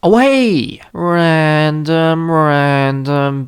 Oh hey! Random,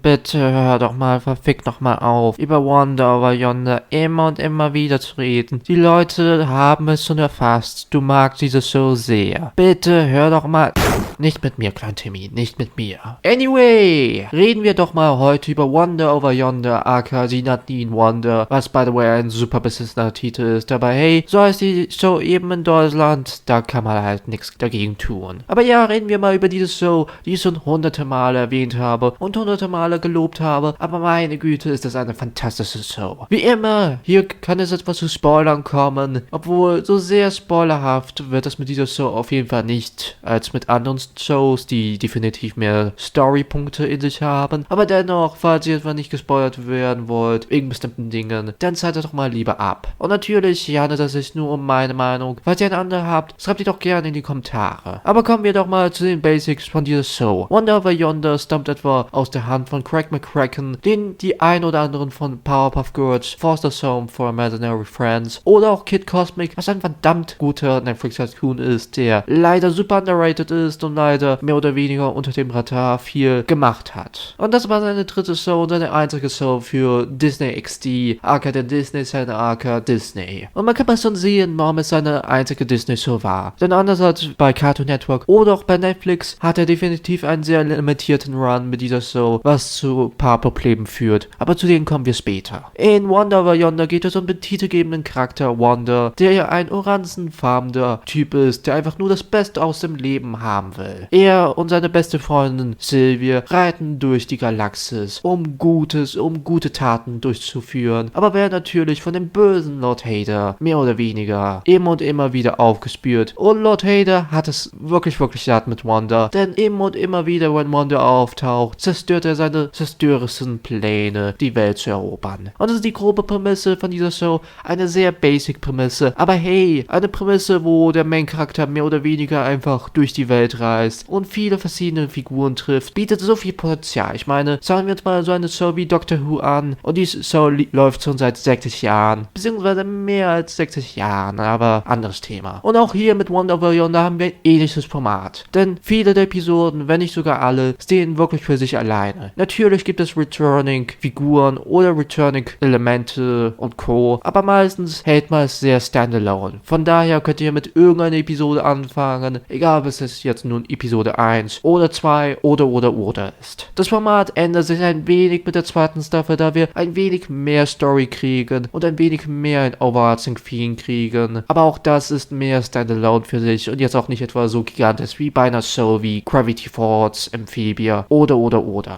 bitte hör doch mal verfickt noch mal auf, über Wonder Over Yonder immer und immer wieder zu reden. Die Leute haben es schon erfasst, du magst diese Show sehr. Bitte hör doch mal... Nicht mit mir, Klein Timmy, nicht mit mir. Anyway, reden wir doch mal heute über Wonder Over Yonder, aka die Nadine Wonder, was by the way ein super beschissener Titel ist, aber hey, so heißt die Show eben in Deutschland, da kann man halt nichts dagegen tun. Aber ja, reden wir mal über diese Show, die ich schon hunderte Male erwähnt habe und hunderte Male gelobt habe, aber meine Güte, ist das eine fantastische Show. Wie immer, hier kann es etwas zu Spoilern kommen, obwohl so sehr spoilerhaft wird es mit dieser Show auf jeden Fall nicht, als mit anderen Shows, die definitiv mehr Storypunkte in sich haben. Aber dennoch, falls ihr etwa nicht gespoilert werden wollt, wegen bestimmten Dingen, dann schaltet doch mal lieber ab. Und natürlich handelt es sich nur um meine Meinung. Falls ihr eine andere habt, schreibt die doch gerne in die Kommentare. Aber kommen wir doch mal zu den Basics von dieser Show. Wonder Over Yonder stammt etwa aus der Hand von Craig McCracken, den die ein oder anderen von Powerpuff Girls, Foster's Home for Imaginary Friends oder auch Kid Cosmic, was ein verdammt guter Netflix-Cartoon ist, der leider super underrated ist und leider mehr oder weniger unter dem Radar viel gemacht hat. Und das war seine dritte Show und seine einzige Show für Disney XD, aka der Disney Channel, aka Disney. Und man kann mal schon sehen, warum es seine einzige Disney-Show war. Denn anders als bei Cartoon Network oder auch bei Netflix hat er definitiv einen sehr limitierten Run mit dieser Show, was zu ein paar Problemen führt. Aber zu denen kommen wir später. In Wonder Over Yonder geht es um den titelgebenden Charakter Wonder, der ja ein orangenfarbener Typ ist, der einfach nur das Beste aus dem Leben haben will. Er und seine beste Freundin Sylvie reiten durch die Galaxis, um gute Taten durchzuführen, aber werden natürlich von dem bösen Lord Hader mehr oder weniger immer und immer wieder aufgespürt. Und Lord Hader hat es wirklich satt mit Wanda, denn immer und immer wieder, wenn Wanda auftaucht, zerstört er seine zerstörerischen Pläne, die Welt zu erobern. Und das ist die grobe Prämisse von dieser Show, eine sehr basic Prämisse, aber hey, eine Prämisse, wo der Main-Charakter mehr oder weniger einfach durch die Welt reist und viele verschiedene Figuren trifft, bietet so viel Potenzial. Ich meine, schauen wir uns mal so eine Show wie Doctor Who an und die Show läuft schon seit 60 Jahren, beziehungsweise mehr als 60 Jahren, aber anderes Thema. Und auch hier mit Wonder Over Yonder haben wir ein ähnliches Format, denn viele der Episoden, wenn nicht sogar alle, stehen wirklich für sich alleine. Natürlich gibt es Returning-Figuren oder Returning-Elemente und Co., aber meistens hält man es sehr standalone. Von daher könnt ihr mit irgendeiner Episode anfangen, egal ob es jetzt nun Episode 1 oder 2 oder ist. Das Format ändert sich ein wenig mit der zweiten Staffel, da wir ein wenig mehr Story kriegen und ein wenig mehr ein Overarching Theme kriegen. Aber auch das ist mehr Standalone für sich und jetzt auch nicht etwa so gigantisch wie bei einer Show wie Gravity Falls, Amphibia oder.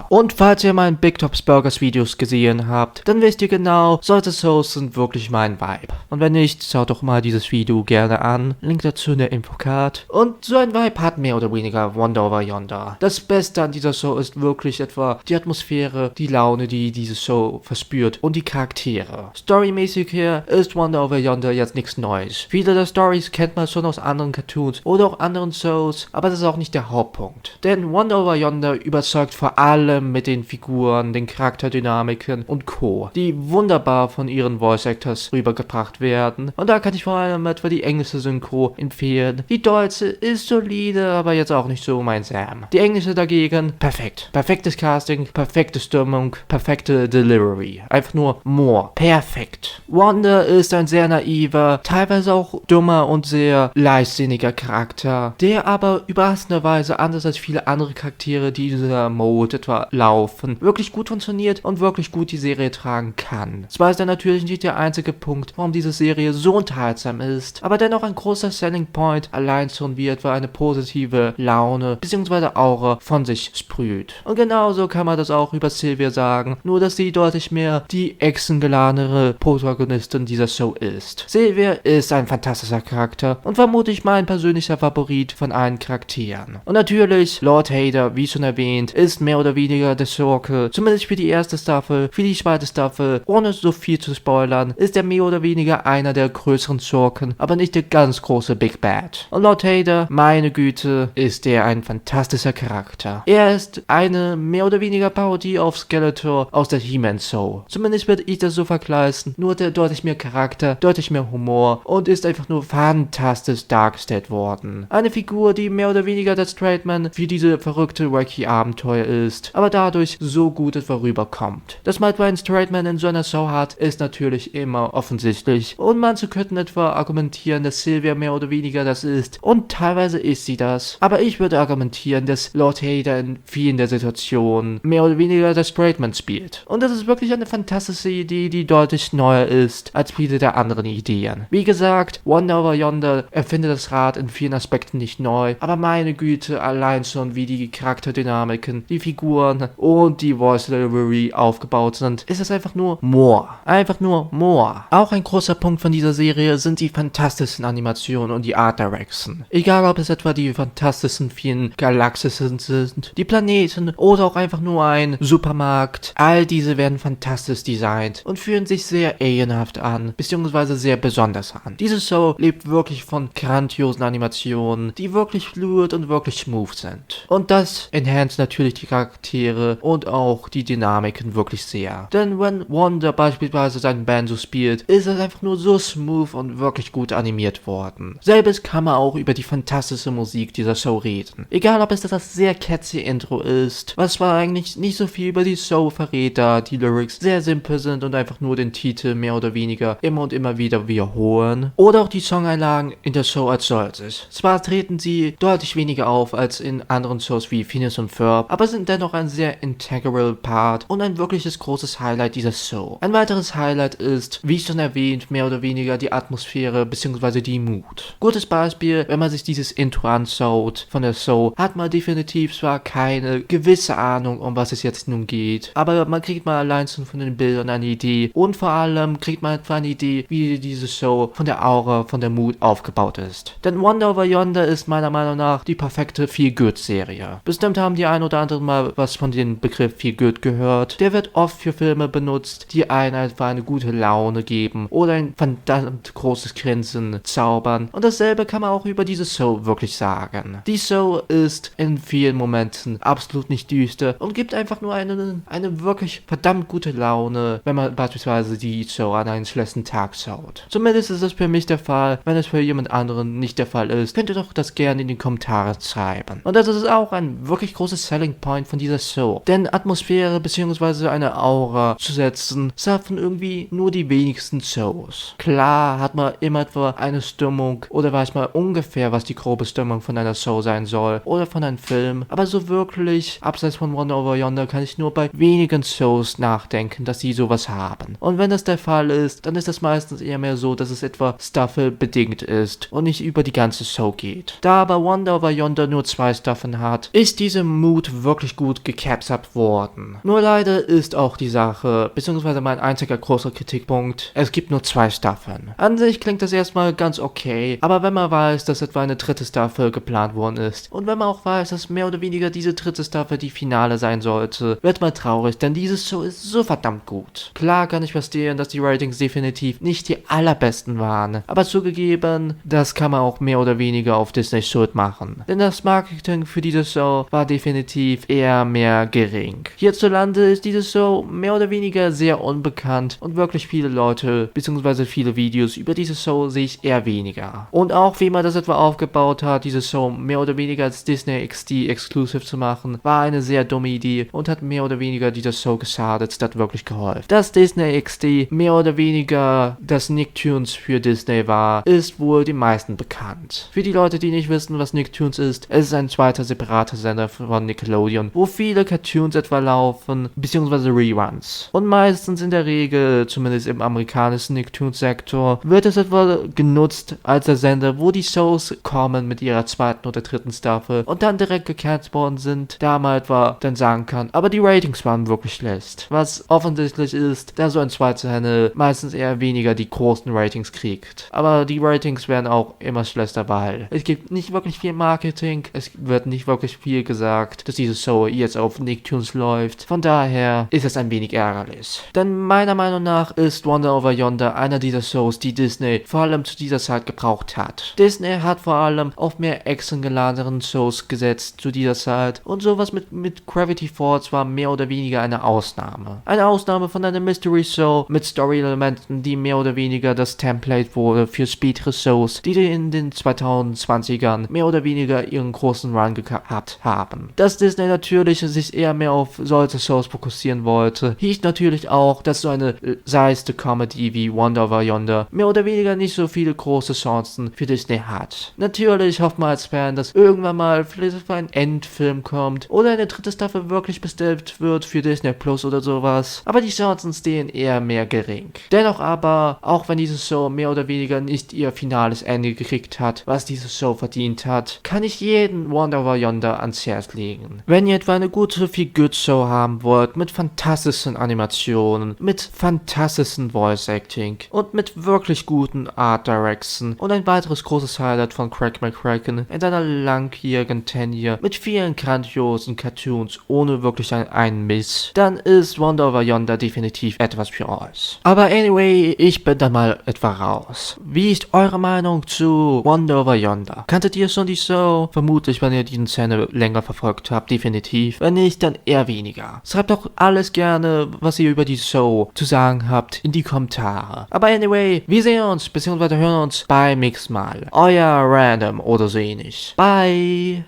Und falls ihr meinen Big Tops Burgers Videos gesehen habt, dann wisst ihr genau, solche Shows sind wirklich mein Vibe. Und wenn nicht, schaut doch mal dieses Video gerne an. Link dazu in der Infocard. Und so ein Vibe hat mehr oder weniger Wonder Over Yonder. Das Beste an dieser Show ist wirklich etwa die Atmosphäre, die Laune, die diese Show verspürt und die Charaktere. Storymäßig hier ist Wonder Over Yonder jetzt nichts Neues. Viele der Stories kennt man schon aus anderen Cartoons oder auch anderen Shows, aber das ist auch nicht der Hauptpunkt. Denn Wonder Over Yonder überzeugt vor allem mit den Figuren, den Charakterdynamiken und Co., die wunderbar von ihren Voice Actors rübergebracht werden. Und da kann ich vor allem etwa die englische Synchro empfehlen. Die deutsche ist solide, aber jetzt auch nicht so mein Sam. Die englische dagegen, perfekt. Perfektes Casting, perfekte Stimmung, perfekte Delivery. Einfach nur more. Perfekt. Wanda ist ein sehr naiver, teilweise auch dummer und sehr leichtsinniger Charakter, der aber überraschenderweise, anders als viele andere Charaktere, die in dieser Mode etwa laufen, wirklich gut funktioniert und wirklich gut die Serie tragen kann. Zwar ist er natürlich nicht der einzige Punkt, warum diese Serie so unterhaltsam ist, aber dennoch ein großer Selling Point, allein schon wie etwa eine positive Laune bzw. Aura von sich sprüht. Und genauso kann man das auch über Sylvia sagen, nur dass sie deutlich mehr die actiongeladenere Protagonistin dieser Show ist. Sylvia ist ein fantastischer Charakter und vermutlich mein persönlicher Favorit von allen Charakteren. Und natürlich, Lord Hader, wie schon erwähnt, ist mehr oder weniger der Schurke, zumindest für die erste Staffel, für die zweite Staffel, ohne so viel zu spoilern, ist er mehr oder weniger einer der größeren Schurken, aber nicht der ganz große Big Bad. Und Lord Hader, meine Güte, ist er ein fantastischer Charakter. Er ist eine mehr oder weniger Parodie auf Skeletor aus der He-Man Show. Zumindest würde ich das so vergleichen, nur der deutlich mehr Charakter, deutlich mehr Humor und ist einfach nur fantastisch dargestellt worden. Eine Figur, die mehr oder weniger that Straight Man für diese verrückte Wacky-Abenteuer ist, aber dadurch so gut etwa rüberkommt. Dass Matt Ryan Straight Man in so einer Show hat, ist natürlich immer offensichtlich und manche könnten etwa argumentieren, dass Sylvia mehr oder weniger das ist und teilweise ist sie das, aber ich würde argumentieren, dass Lord Hader in vielen der Situationen mehr oder weniger das Straight Man spielt. Und das ist wirklich eine fantastische Idee, die deutlich neuer ist als viele der anderen Ideen. Wie gesagt, Wonder Over Yonder erfindet das Rad in vielen Aspekten nicht neu, aber meine Güte, allein schon wie die Charakterdynamiken, die Figuren und die Voice Delivery aufgebaut sind, ist es einfach nur more. Einfach nur more. Auch ein großer Punkt von dieser Serie sind die fantastischen Animationen und die Art Direction. Egal ob es etwa die fantastischen vielen Galaxien sind, die Planeten oder auch einfach nur ein Supermarkt, all diese werden fantastisch designt und fühlen sich sehr alienhaft an, beziehungsweise sehr besonders an. Diese Show lebt wirklich von grandiosen Animationen, die wirklich fluid und wirklich smooth sind. Und das enhance natürlich die Charaktere und auch die Dynamiken wirklich sehr. Denn wenn Wanda beispielsweise seinen Banjo spielt, ist es einfach nur so smooth und wirklich gut animiert worden. Selbes kann man auch über die fantastische Musik dieser Show reden. Egal ob es das sehr catchy Intro ist, was zwar eigentlich nicht so viel über die Show verrät, da die Lyrics sehr simpel sind und einfach nur den Titel mehr oder weniger immer und immer wieder wiederholen, oder auch die Songeinlagen in der Show als solches. Zwar treten sie deutlich weniger auf als in anderen Shows wie Phineas und Ferb, aber sind dennoch ein sehr integral Part und ein wirkliches großes Highlight dieser Show. Ein weiteres Highlight ist, wie schon erwähnt, mehr oder weniger die Atmosphäre bzw. die Mood. Gutes Beispiel, wenn man sich dieses Intro anschaut von der Show, hat man definitiv zwar keine gewisse Ahnung, um was es jetzt nun geht, aber man kriegt mal allein schon von den Bildern eine Idee und vor allem kriegt man etwa eine Idee, wie diese Show von der Aura, von der Mood aufgebaut ist. Denn Wonder Over Yonder ist meiner Meinung nach die perfekte Feel-Good-Serie. Bestimmt haben die ein oder anderen mal was von dem Begriff Feel-Good gehört. Der wird oft für Filme benutzt, die einen einfach eine gute Laune geben oder ein verdammt großes Grinsen zaubern. Und dasselbe kann man auch über diese Show wirklich sagen. Die Show ist in vielen Momenten absolut nicht düster und gibt einfach nur eine wirklich verdammt gute Laune, wenn man beispielsweise die Show an einen schlechten Tag schaut. Zumindest ist es für mich der Fall. Wenn es für jemand anderen nicht der Fall ist, könnt ihr doch das gerne in die Kommentare schreiben. Und das ist auch ein wirklich großes Selling Point von dieser Show. Denn Atmosphäre bzw. eine Aura zu setzen, schaffen irgendwie nur die wenigsten Shows. Klar hat man immer etwa eine Stimmung oder weiß man ungefähr, was die grobe Stimmung von einer Show sein soll oder von einem Film, aber so wirklich, abseits von Wonder Over Yonder, kann ich nur bei wenigen Shows nachdenken, dass sie sowas haben. Und wenn das der Fall ist, dann ist das meistens eher mehr so, dass es etwa staffelbedingt ist und nicht über die ganze Show geht. Da aber Wonder Over Yonder nur 2 Staffeln hat, ist diese Mood wirklich gut gecaptured worden. Nur leider ist auch die Sache, beziehungsweise mein einziger großer Kritikpunkt, es gibt nur 2 Staffeln. An sich klingt das erstmal ganz okay, aber wenn man weiß, dass etwa eine 3. Staffel geplant worden ist und wenn man auch weiß, dass mehr oder weniger diese 3. Staffel die Finale sein sollte, wird man traurig, denn diese Show ist so verdammt gut. Klar kann ich verstehen, dass die Ratings definitiv nicht die allerbesten waren, aber zugegeben, das kann man auch mehr oder weniger auf Disney Schuld machen. Denn das Marketing für diese Show war definitiv eher mehr gering. Hierzulande ist diese Show mehr oder weniger sehr unbekannt und wirklich viele Leute bzw. viele Videos über diese Show sehe ich eher weniger. Und auch wie man das etwa aufgebaut hat, diese Show mehr oder weniger als Disney XD Exclusive zu machen, war eine sehr dumme Idee und hat mehr oder weniger dieser Show geschadet, statt wirklich geholfen. Dass Disney XD mehr oder weniger das Nicktoons für Disney war, ist wohl den meisten bekannt. Für die Leute, die nicht wissen, was Nicktoons ist, es ist ein zweiter separater Sender von Nickelodeon, wo viele Cartoons etwa laufen, beziehungsweise Reruns. Und meistens in der Regel, zumindest im amerikanischen Nicktoons-Sektor, wird es etwa genutzt als der Sender, wo die Shows kommen mit ihrer 2. oder 3. Staffel und dann direkt gecancelt worden sind, da man etwa dann sagen kann, aber die Ratings waren wirklich schlecht. Was offensichtlich ist, da so ein zweiter Channel meistens eher weniger die großen Ratings kriegt. Aber die Ratings werden auch immer schlechter, weil es gibt nicht wirklich viel Marketing, es wird nicht wirklich viel gesagt, dass diese Show jetzt auf Nicktoons läuft. Von daher ist es ein wenig ärgerlich. Denn meiner Meinung nach ist Wonder Over Yonder einer dieser Shows, die Disney vor allem zu dieser Zeit gebraucht hat. Disney hat vor allem auf mehr actiongeladenen Shows gesetzt zu dieser Zeit und sowas mit Gravity Falls war mehr oder weniger eine Ausnahme. Eine Ausnahme von einer Mystery Show mit Story-Elementen, die mehr oder weniger das Template wurde für spätere Shows, die in den 2020ern mehr oder weniger ihren großen Run gehabt haben. Dass Disney natürlich sich eher mehr auf solche Shows fokussieren wollte, hieß natürlich auch, dass so eine seichte Comedy wie Wonder Over Yonder mehr oder weniger nicht so viele große Chancen für Disney hat. Natürlich hofft man als Fan, dass irgendwann mal vielleicht ein Endfilm kommt oder eine dritte Staffel wirklich bestellt wird für Disney Plus oder sowas, aber die Chancen stehen eher mehr gering. Dennoch aber, auch wenn diese Show mehr oder weniger nicht ihr finales Ende gekriegt hat, was diese Show verdient hat, kann ich jeden Wonder Over Yonder ans Herz legen. Wenn ihr etwa eine gute Feel-Good-Show haben wollt, mit fantastischen Animationen, mit fantastischen Voice Acting und mit wirklich guten Art Direction und ein weiteres großes Highlight von Craig McCracken in seiner langjährigen Tenure mit vielen grandiosen Cartoons ohne wirklich einen Miss, dann ist Wonder Over Yonder definitiv etwas für euch. Aber anyway, ich bin dann mal etwa raus. Wie ist eure Meinung zu Wonder Over Yonder? Kanntet ihr schon die Show? Vermutlich, wenn ihr diesen Channel länger verfolgt habt, definitiv. Wenn nicht, dann eher weniger. Schreibt doch alles gerne, was ihr über die Show zu sagen habt, in die Kommentare. Aber anyway, wir sehen uns, beziehungsweise hören uns beim nächsten Mal. Euer Random oder so ähnlich. Bye!